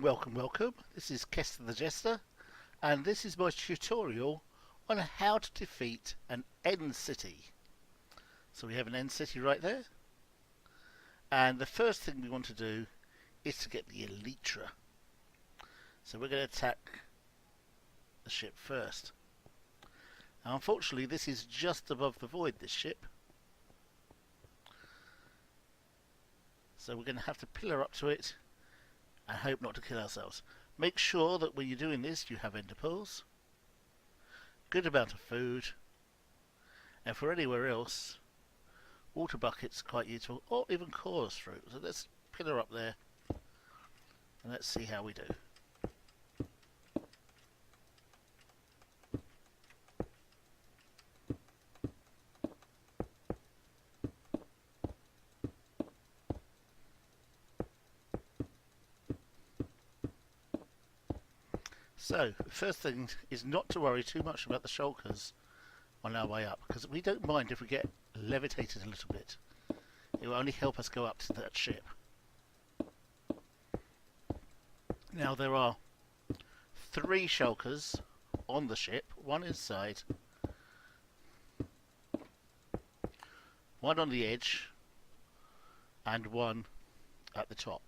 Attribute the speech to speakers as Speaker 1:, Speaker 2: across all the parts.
Speaker 1: Welcome. This is Kester the Jester, and this is my tutorial on how to defeat an end city. So we have an end city right there, and the first thing we want to do is to get the elytra. So we're going to attack the ship first. Now, unfortunately, this is just above the void, this ship. So we're going to have to pillar up to it and hope not to kill ourselves. Make sure that when you're doing this you have ender pearls, good amount of food, and for anywhere else, water buckets are quite useful, or even chorus fruit. So let's pillar up there and let's see how we do. So, the first thing is not to worry too much about the shulkers on our way up, because we don't mind if we get levitated a little bit. It will only help us go up to that ship. Now there are 3 shulkers on the ship, one inside, one on the edge, and one at the top.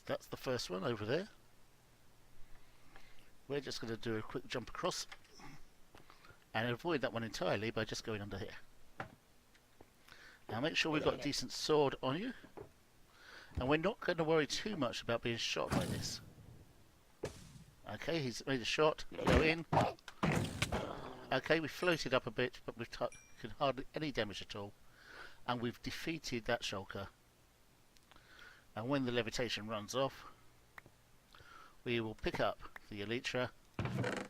Speaker 1: That's the first one over there. We're just going to do a quick jump across and avoid that one entirely by just going under here. Now make sure we've got a decent sword on you, and we're not going to worry too much about being shot by this. Okay, he's made a shot. Go in. Okay, we floated up a bit, but we've taken hardly any damage at all, and we've defeated that shulker. And when the levitation runs off, we will pick up the elytra,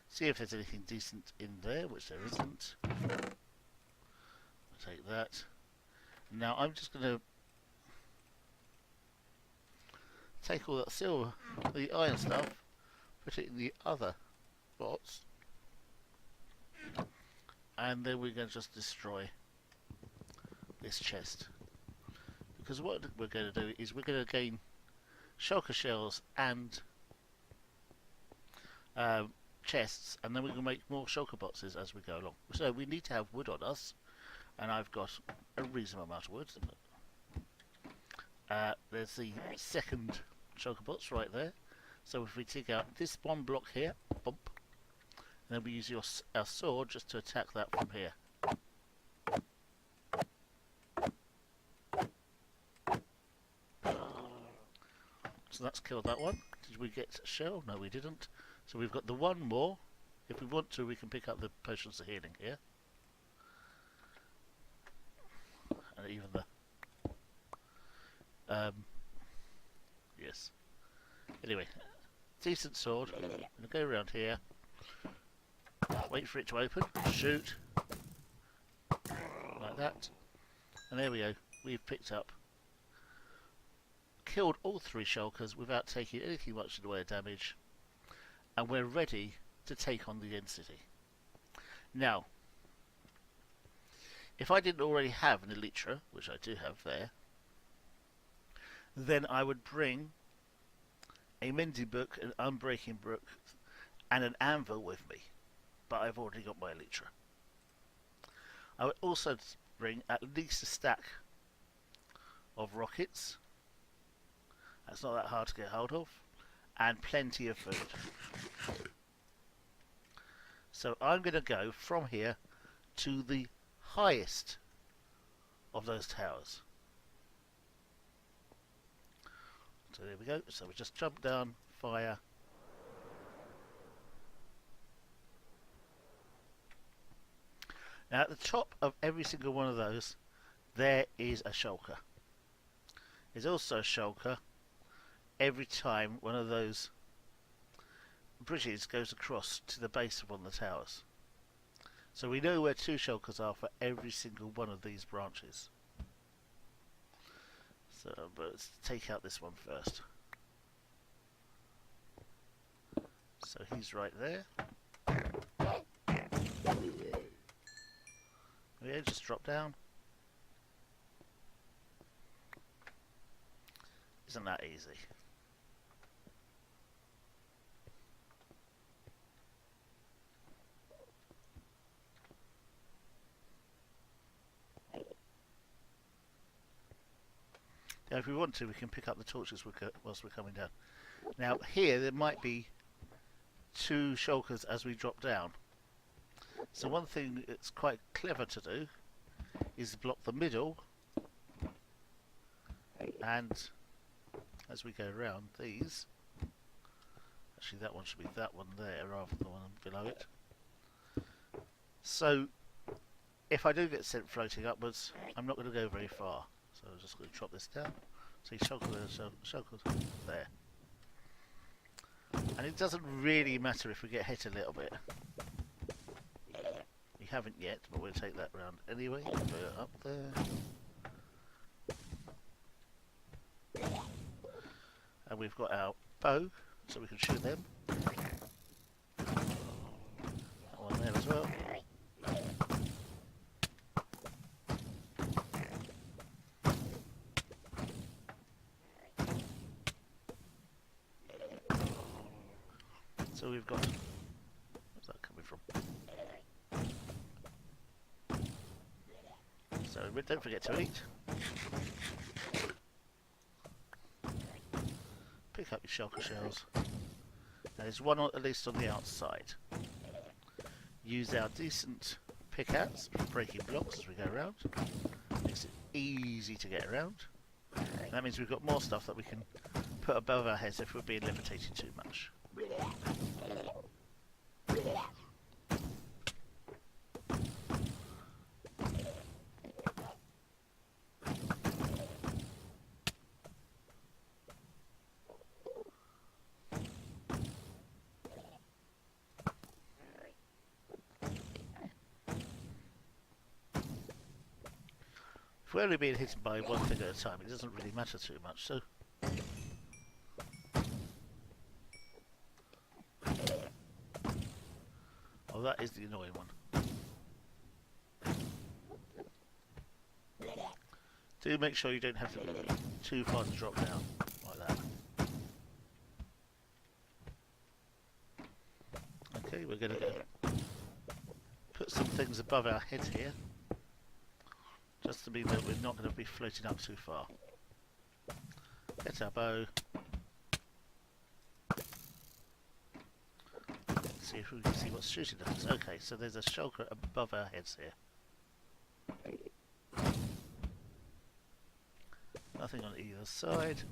Speaker 1: see if there's anything decent in there, which there isn't. I'll take that. Now I'm just going to take all that silver, the iron stuff, put it in the other box, and then we're going to just destroy this chest. Because what we're going to do is we're going to gain shulker shells and chests, and then we can make more shulker boxes as we go along. So we need to have wood on us, and I've got a reasonable amount of wood. There's the second shulker box right there. So if we take out this one block here, bump, and then we use our sword just to attack that from here. So that's killed that one. Did we get a shell? No, we didn't. So we've got the one more. If we want to, we can pick up the potions of healing here. And even the... yes. Anyway, decent sword. I'm going to go around here. Wait for it to open. Shoot. Like that. And there we go. We've picked up, killed all 3 shulkers without taking anything much in the way of damage, and we're ready to take on the end city. Now, if I didn't already have an elytra, which I do have there, then I would bring a mending book, an unbreaking book, and an anvil with me, but I've already got my elytra. I would also bring at least a stack of rockets. That's not that hard to get hold of, and plenty of food. So I'm going to go from here to the highest of those towers. So there we go. So we just jump down, fire. Now at the top of every single one of those, there is a shulker. There's also a shulker every time one of those bridges goes across to the base of one of the towers. So we know where 2 shulkers are for every single one of these branches. So, but let's take out this one first. So he's right there. Yeah, just drop down. Isn't that easy? Now, if we want to, we can pick up the torches whilst we're coming down. Now, here there might be 2 shulkers as we drop down. So one thing that's quite clever to do is block the middle, and as we go around these, actually that one should be that one there rather than the one below it. So if I do get sent floating upwards, I'm not going to go very far. So I'm just going to drop this down. See, shulker there, shulker there. And it doesn't really matter if we get hit a little bit. We haven't yet, but we'll take that round anyway. Put it up there. And we've got our bow, so we can shoot them. That one there as well. So we've got... Where's that coming from? So don't forget to eat. Pick up your shulker shells. Now there's one at least on the outside. Use our decent pickaxe for breaking blocks as we go around. Makes it easy to get around. And that means we've got more stuff that we can put above our heads if we're being levitated too much. If we're only being hit by one thing at a time, it doesn't really matter too much, so... Oh, that is the annoying one. Do make sure you don't have to go too far to drop down, like that. Okay, we're going to go put some things above our heads here. Just to mean that we're not going to be floating up too far. Get our bow. See if we can see what's shooting at us. Okay, so there's a shulker above our heads here. Nothing on either side.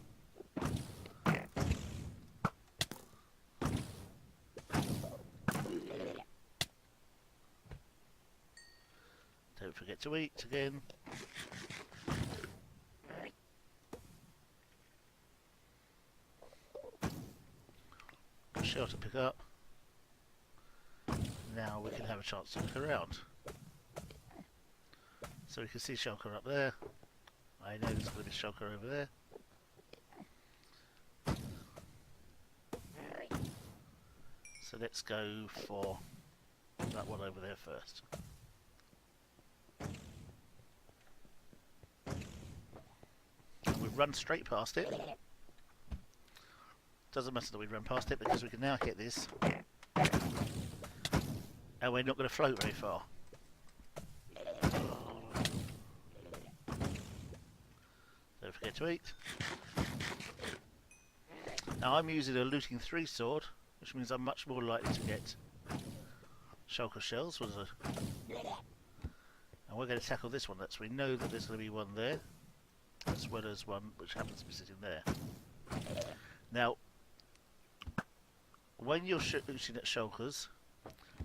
Speaker 1: Don't forget to eat again. Good shell to pick up. Now we can have a chance to look around. So we can see shulker up there. I know there's going to be shulker over there. So let's go for that one over there first. We run straight past it. Doesn't matter that we run past it because we can now hit this. And we're not going to float very far. Don't forget to eat. Now I'm using a looting 3 sword, which means I'm much more likely to get shulker shells. And we're going to tackle this one. We know that there's going to be one there, as well as one which happens to be sitting there. Now, when you're shooting at shulkers,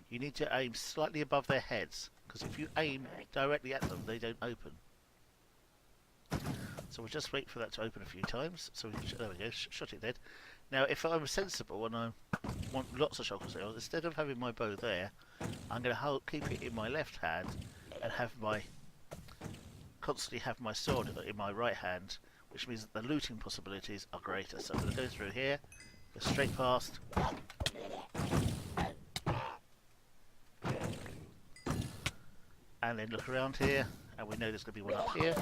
Speaker 1: you need to aim slightly above their heads, because if you aim directly at them, they don't open. So we'll just wait for that to open a few times. So there we go, shot it dead. Now, if I'm sensible and I want lots of shulker shells, instead of having my bow there, I'm going to keep it in my left hand and constantly have my sword in my right hand, which means that the looting possibilities are greater. So I'm going to go through here, go straight past. And then look around here, and we know there's going to be one up here.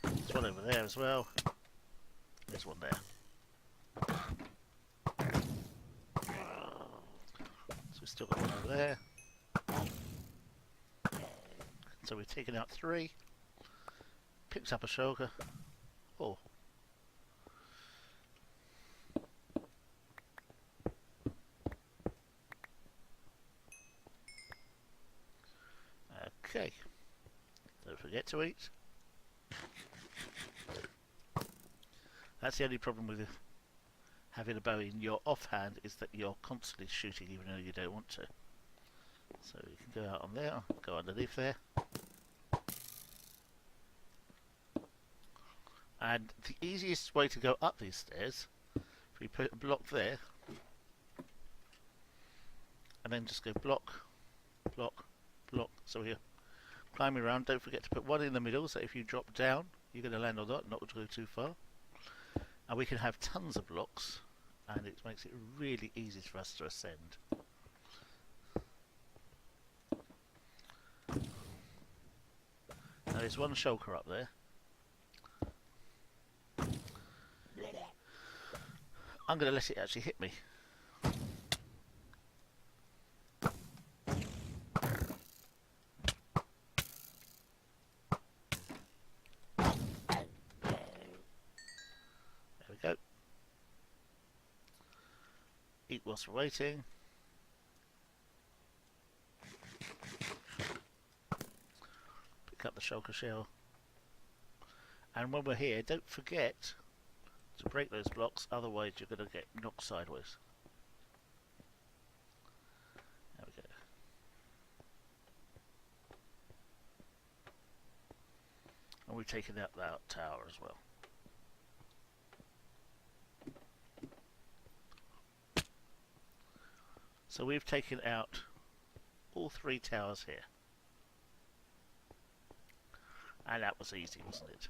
Speaker 1: There's one over there as well. There's one there. So we've still got one over there. So we've taken out 3. Picked up a shulker. Oh. Okay. Don't forget to eat. That's the only problem with having a bow in your offhand, is that you're constantly shooting even though you don't want to. So you can go out on there, go underneath there. And the easiest way to go up these stairs, if we put a block there, and then just go block, block, block. So we're climbing around. Don't forget to put one in the middle, so if you drop down, you're going to land on that, not go too far. And we can have tons of blocks, and it makes it really easy for us to ascend. Now there's one shulker up there. I'm going to let it actually hit me. There we go. Eat whilst we're waiting. Pick up the shulker shell. And when we're here, don't forget to break those blocks, otherwise you're going to get knocked sideways. There we go. And we've taken out that tower as well. So we've taken out all 3 towers here. And that was easy, wasn't it?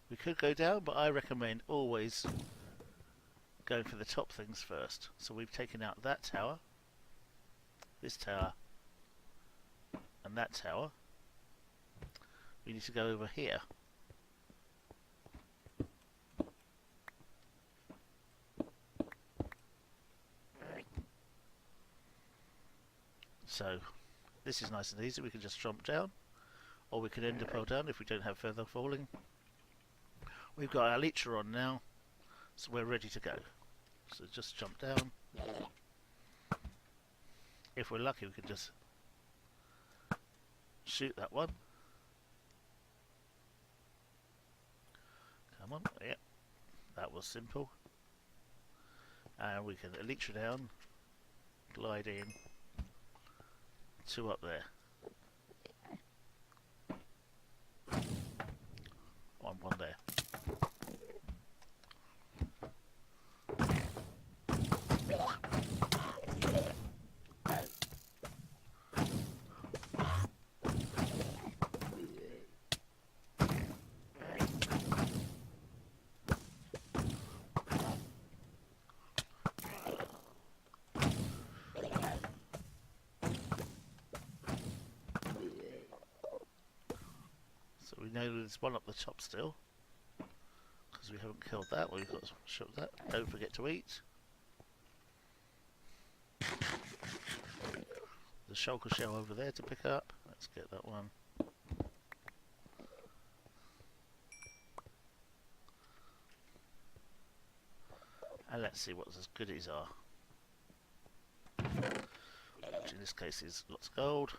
Speaker 1: We could go down, but I recommend always going for the top things first. So we've taken out that tower, this tower, and that tower. We need to go over here. So this is nice and easy. We can just jump down, or we can end up down if we don't have further falling. We've got our leecher on now, so we're ready to go. So just jump down. If we're lucky, we can just shoot that one. Come on, yeah, that was simple. And we can leecher down, glide in, 2 up there. One there. So we know there's one up the top still, because we haven't killed that. We've got to shoot that. Don't forget to eat. The shulker shell over there to pick up. Let's get that one. And let's see what those goodies are. Which in this case is lots of gold.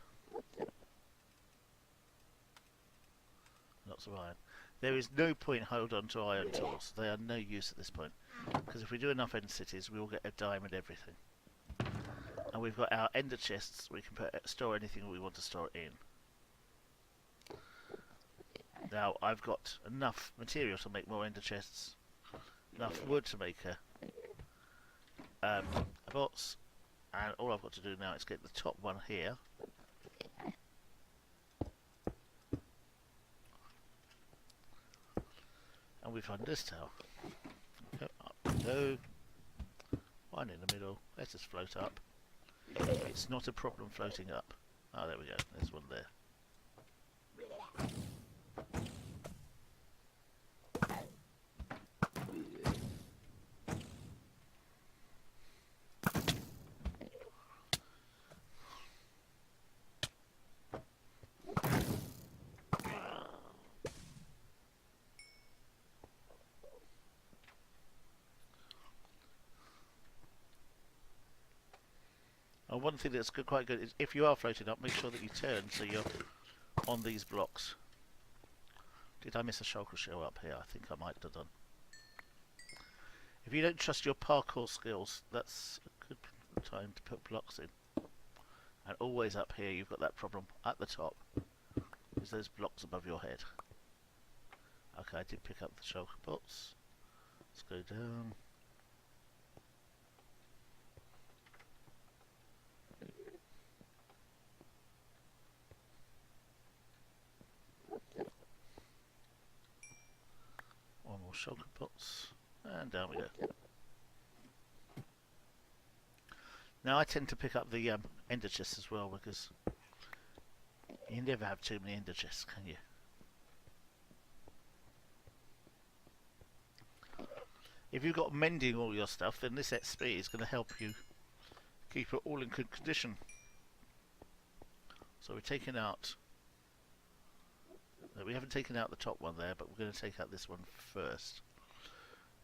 Speaker 1: Lots of iron. There is no point hold on to iron tools. They are no use at this point. Because if we do enough end cities, we will get a diamond everything. And we've got our ender chests. We can store anything we want to store it in. Now I've got enough material to make more ender chests. Enough wood to make a box. And all I've got to do now is get the top one here. And we find this tower. Go up we go. One in the middle. Let's just float up. It's not a problem floating up. Oh, there we go. There's one there. And one thing that's quite good is if you are floating up, make sure that you turn so you're on these blocks. Did I miss a shulker shell up here? I think I might have done. If you don't trust your parkour skills, that's a good time to put blocks in. And always up here you've got that problem at the top. Is those blocks above your head. Okay, I did pick up the shulker pots. Let's go down. One more shulker pots. And down we go. Now I tend to pick up the ender chests as well because you never have too many ender chests, can you? If you've got mending all your stuff, then this XP is going to help you keep it all in good condition. So we're taking out... we haven't taken out the top one there, but we're going to take out this one first.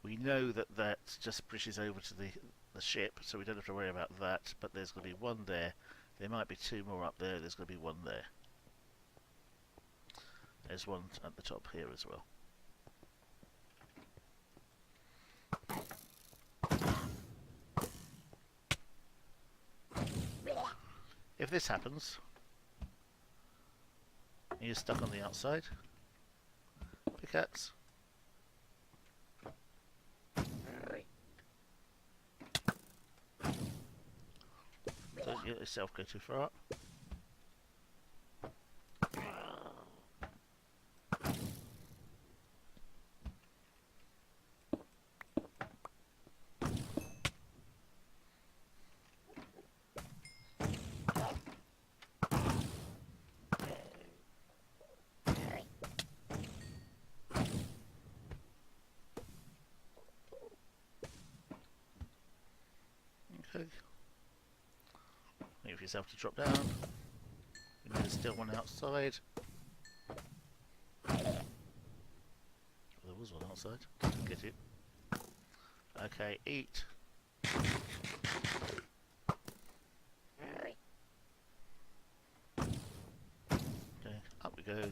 Speaker 1: We know that that just bridges over to the ship, so we don't have to worry about that, but there's going to be one there. There might be two more up there. There's going to be one there. There's one at the top here as well. If this happens, and you're stuck on the outside, pickaxe. Don't let yourself go too far up. Okay. Wait for yourself to drop down. There's still one outside. There was one outside. Didn't get it. Okay, eat. Okay, up we go.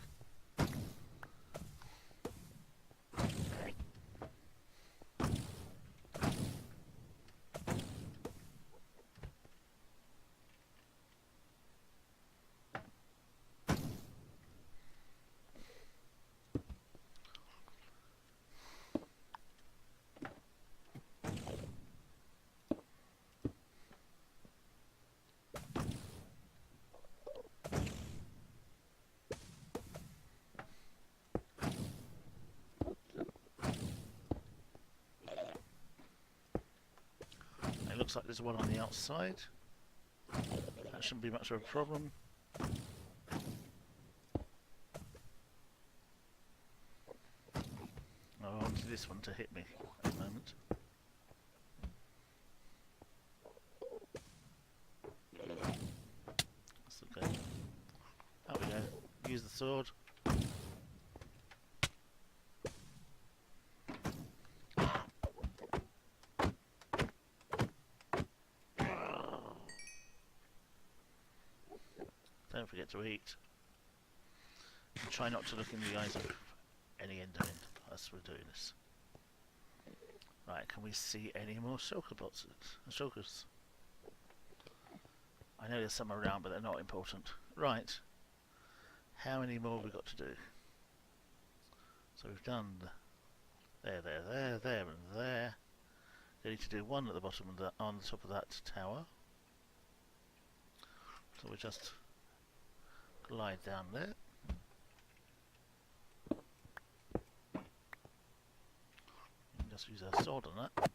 Speaker 1: It looks like there's one on the outside. That shouldn't be much of a problem. I want this one to hit me at the moment. That's okay. There we go. Use the sword. Don't forget to eat. And try not to look in the eyes of any enderman as we're doing this. Right, can we see any more shulker bots? Shulkers? I know there's some around, but they're not important. Right. How many more have we got to do? So we've done there, and there. We need to do one at the bottom of that, on the top of that tower. So we just glide down there. And just use our sword on that.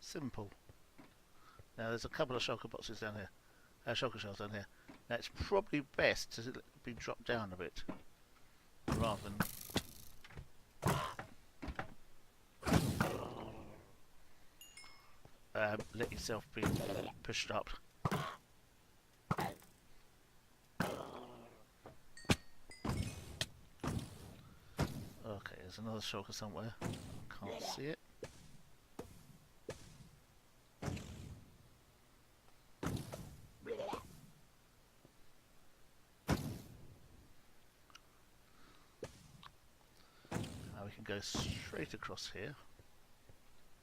Speaker 1: Simple. Now there's a couple of shulker boxes down here. Shulker shells down here. Now it's probably best to be dropped down a bit rather than let yourself be pushed up. Okay, there's another shulker somewhere. Can't see it. Now we can go straight across here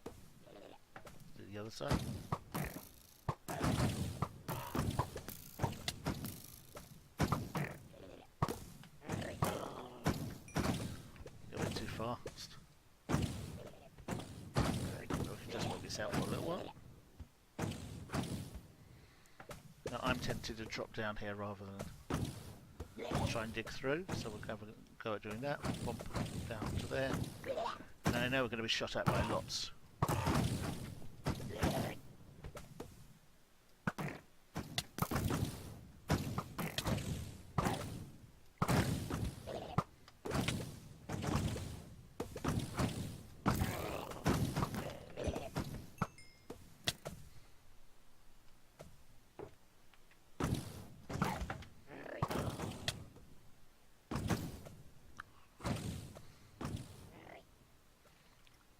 Speaker 1: to the other side. Fast. Okay, we can just work this out for a little while. Now I'm tempted to drop down here rather than try and dig through, so we'll have a go at doing that. Bump down to there. And I know we're going to be shot at by lots.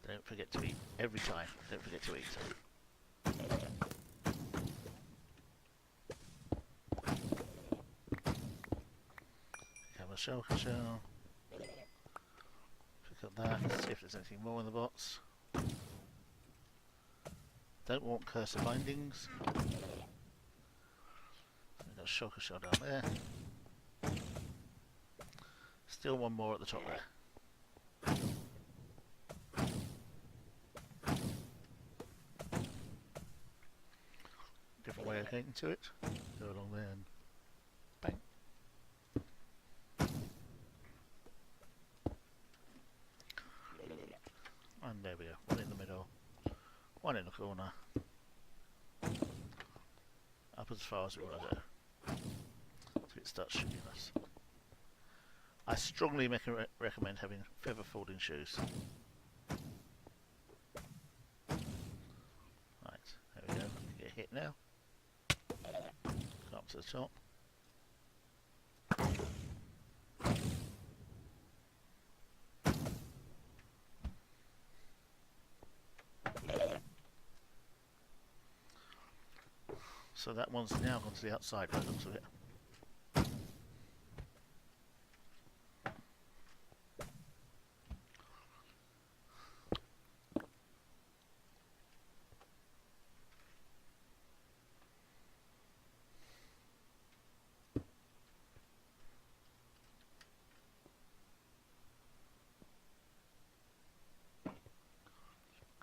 Speaker 1: Don't forget to eat every time. Don't forget to eat. Have a shulker shell. Pick up that. See if there's anything more in the box. Don't want cursor bindings. We've got a shulker shell down there. Still one more at the top there. Different way of getting to it. Go along there and bang. And there we go. One in the middle. One in the corner. Up as far as we want to go. So it starts shooting us. I strongly recommend having feather folding shoes. Right, there we go. Get hit now. Go up to the top. So that one's now gone to the outside by the looks of it.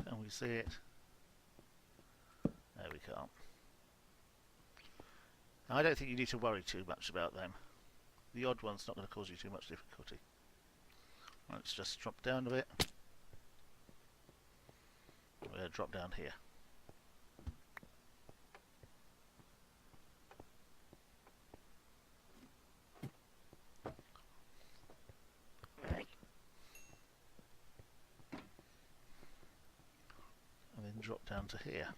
Speaker 1: Can we see it? No, we can't. Now, I don't think you need to worry too much about them. The odd one's not going to cause you too much difficulty. Let's just drop down a bit. We're going to drop down here. And then drop down to here.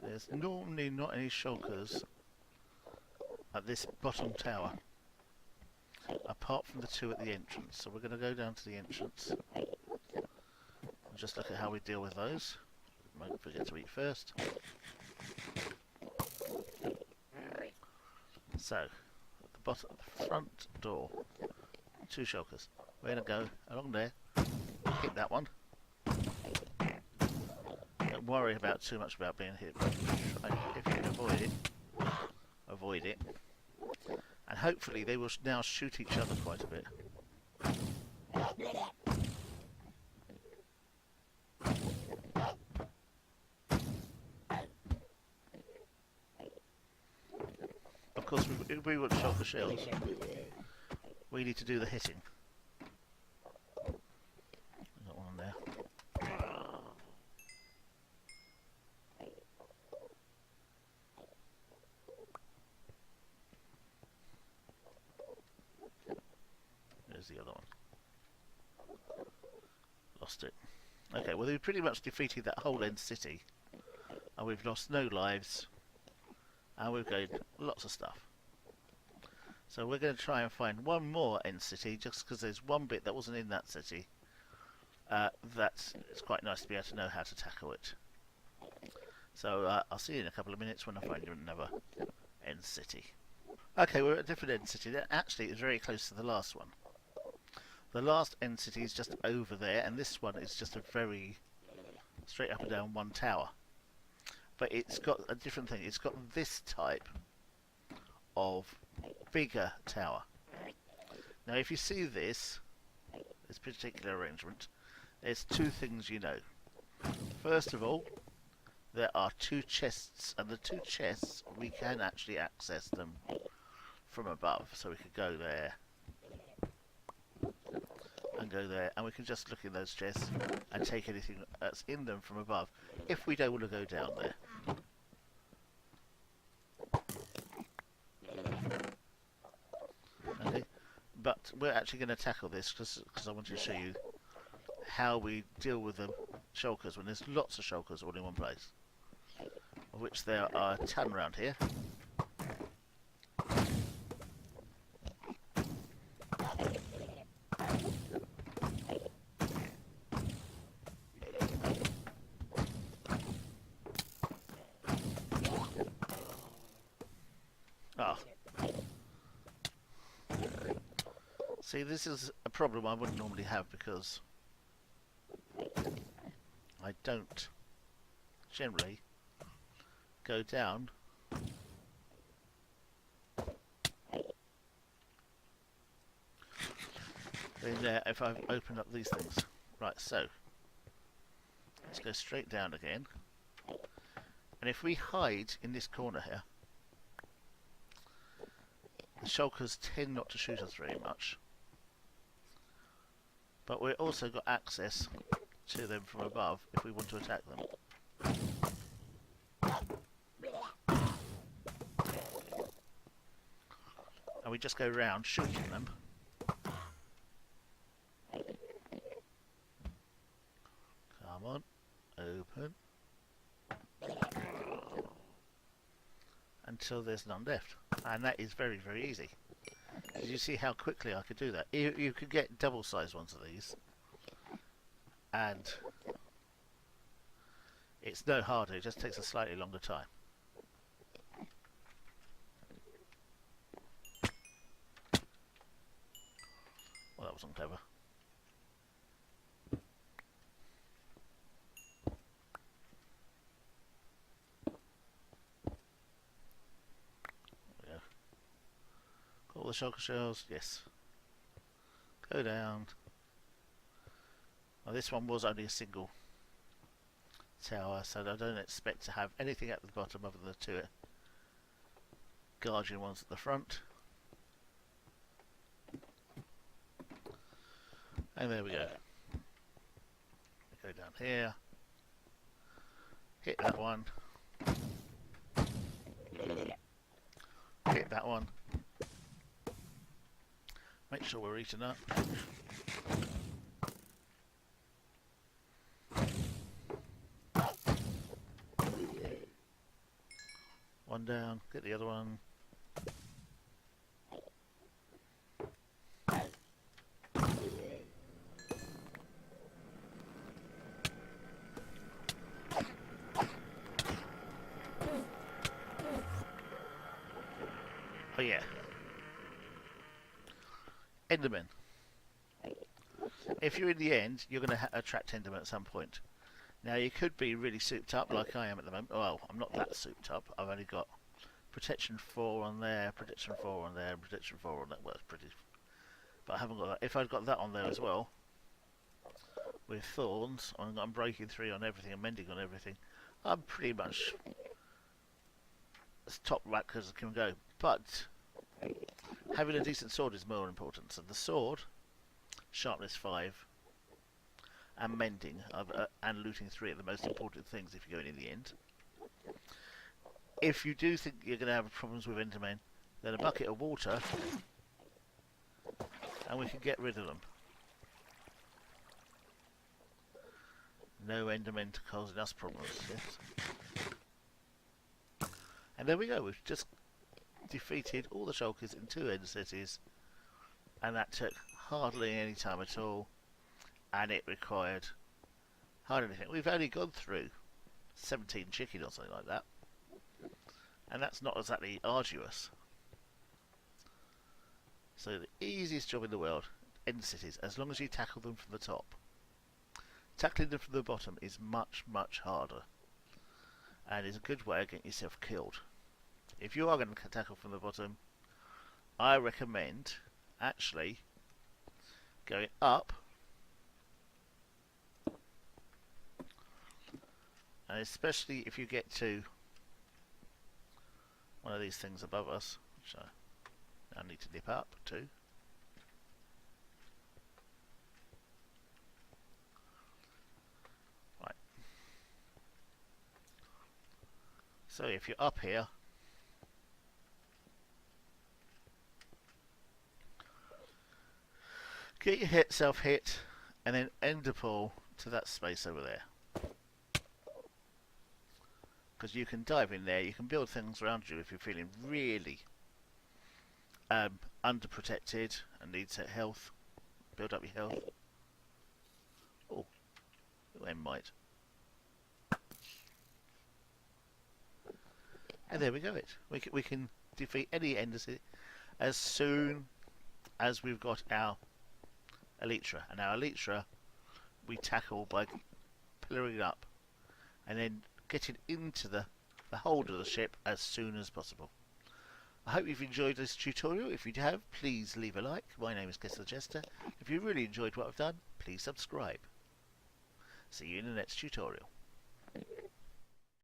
Speaker 1: There's normally not any shulkers at this bottom tower, apart from the two at the entrance. So we're going to go down to the entrance and just look at how we deal with those. Don't forget to eat first. So, at the bottom, the front door, two shulkers. We're going to go along there, hit that one. Don't worry about too much about being hit, but if you can avoid it, and hopefully they will now shoot each other quite a bit. Of course, if we want to shot the shells, we need to do the hitting. Okay, well we've pretty much defeated that whole end city. And we've lost no lives. And we've gained lots of stuff. So we're going to try and find one more end city, just because there's one bit that wasn't in that city. It's quite nice to be able to know how to tackle it. So I'll see you in a couple of minutes when I find another end city. Okay, we're at a different end city. That actually is very close to the last one. The last end city is just over there, and this one is just a very straight up and down one tower. But it's got a different thing. It's got this type of bigger tower. Now if you see this particular arrangement, there's two things you know. First of all, there are two chests, and the two chests, we can actually access them from above. So we could go there and go there, and we can just look in those chests and take anything that's in them from above, if we don't want to go down there. Okay, but we're actually going to tackle this because I want to show you how we deal with the shulkers when there's lots of shulkers all in one place, of which there are a ton around here. Ah. See, this is a problem I wouldn't normally have because I don't generally go down in there if I've opened up these things. Right, so let's go straight down again, and if we hide in this corner here, the shulkers tend not to shoot us very much, but we've also got access to them from above if we want to attack them. And we just go around shooting them. Come on, open. Until there's none left. And that is very, very easy. Did you see how quickly I could do that? You could get double-sized ones of these, and it's no harder, it just takes a slightly longer time. Well, that wasn't clever. There we go. Got all the shulker shells, yes. Go down. Well, this one was only a single tower, so I don't expect to have anything at the bottom other than the two guardian ones at the front. And there we go. We go down here, hit that one, hit that one, make sure we're eating up. One down, get the other one. Oh yeah. Endermen. If you're in the end, you're going to attract Endermen at some point. Now you could be really souped up like I am at the moment. Well, I'm not that souped up. I've only got protection 4 on there, protection 4 on there, and protection 4 on that. Well, it's pretty. But I haven't got that. If I'd got that on there as well, with thorns, I'm breaking 3 on everything and mending on everything. I'm pretty much as top rack as I can go. But having a decent sword is more important. So the sword, sharpness 5. And mending and looting 3 are the most important things if you're going in the end. If you do think you're going to have problems with Endermen, then a bucket of water and we can get rid of them. No Endermen to causing us problems, yes. And there we go, we've just defeated all the shulkers in 2 end cities, and that took hardly any time at all, and it required hardly anything. We've only gone through 17 chicken or something like that, and that's not exactly arduous. So the easiest job in the world, end cities, as long as you tackle them from the top. Tackling them from the bottom is much, much harder, and is a good way of getting yourself killed. If you are going to tackle from the bottom, I recommend actually going up, and especially if you get to one of these things above us, which I need to dip up to. Right. So if you're up here, get your self hit, and then ender pull to that space over there. Because you can dive in there, you can build things around you if you're feeling really underprotected and need health. Build up your health. Oh, end might. And there we go. We can defeat any enders as soon as we've got our elytra, and our elytra we tackle by pillaring up and then getting into the hold of the ship as soon as possible. I hope you've enjoyed this tutorial. If you have, please leave a like. My name is Kessler Chester. If you really enjoyed what I've done, please subscribe. See you in the next tutorial.